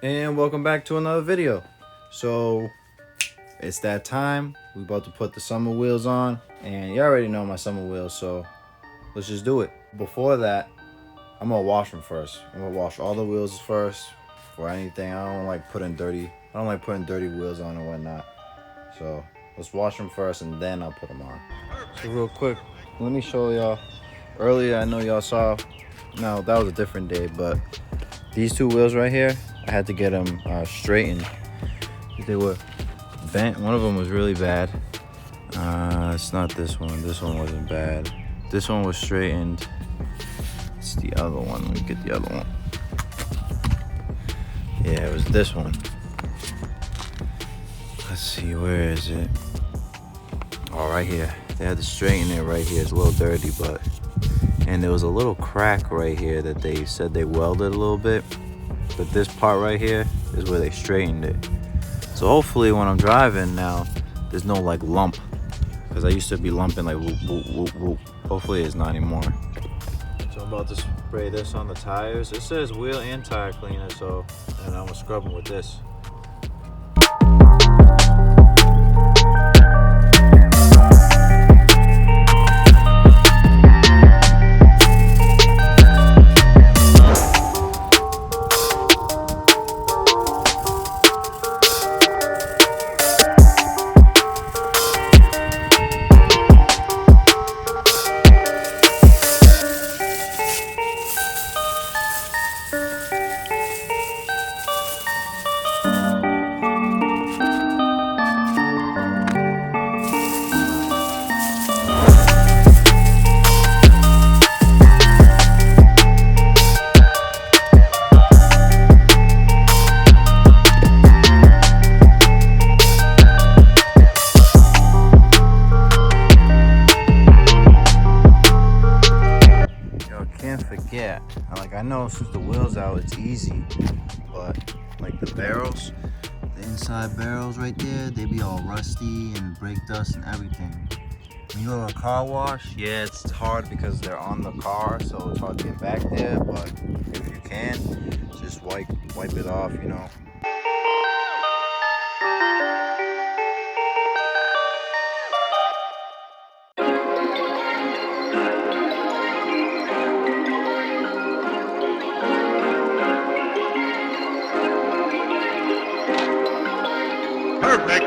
And welcome back to another video. So it's that time. We about to put the summer wheels on, and you already know my summer wheels, so let's just do it. Before that, I'm gonna wash them first. I'm gonna wash all the wheels first for anything. I don't like putting dirty wheels on and whatnot. So let's wash them first and then I'll put them on. So real quick, let me show y'all. Earlier, I know y'all saw, no, that was a different day, but these two wheels right here, I had to get them straightened. They were bent. One of them was really bad. It's not this one. This one wasn't bad. This one was straightened. It's the other one. Let me get the other one. Yeah, it was this one. Let's see, where is it? Oh, right here. They had to straighten it right here. It's a little dirty, but... And there was a little crack right here that they said they welded a little bit. But this part right here is where they straightened it. So hopefully when I'm driving now, there's no like lump. Because I used to be lumping like whoop, whoop, whoop, whoop. Hopefully it's not anymore. So I'm about to spray this on the tires. It says wheel and tire cleaner, so, and I'm gonna scrub them with this. Yeah, like I know since the wheel's out it's easy, but like the barrels, the inside barrels right there, they be all rusty and brake dust and everything. When you go to a car wash, yeah, it's hard because they're on the car, so it's hard to get back there, but if you can, just wipe it off, you know. Perfect.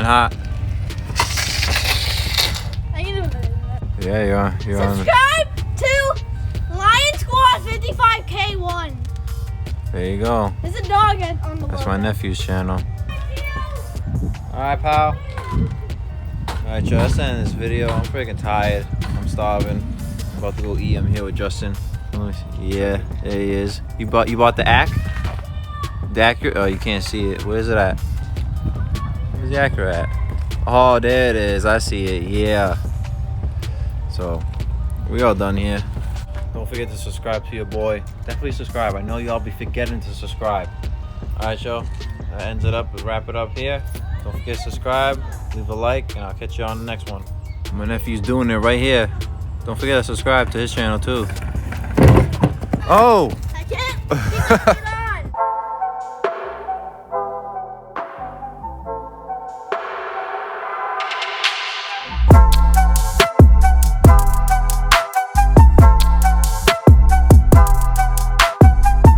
hot. I can do it. Yeah, you're on. Subscribe to Lion Squad 55K1. There you go. There's a dog on the That's my logo. nephew's channel. Alright, pal. Alright, Joe, that's the end of this video. I'm freaking tired. I'm starving. I'm about to go eat. I'm here with Justin. Yeah, there he is. You bought the ack? The accurate? Oh, you can't see it. Where's it at? Where's the accurate at? Oh, there it is. I see it. Yeah. So, we all done here. Don't forget to subscribe to your boy. Definitely subscribe. I know y'all be forgetting to subscribe. Alright, y'all. That ends it up. We'll wrap it up here. Don't forget to subscribe, leave a like, and I'll catch you on the next one. My nephew's doing it right here. Don't forget to subscribe to his channel too. Oh! I can't.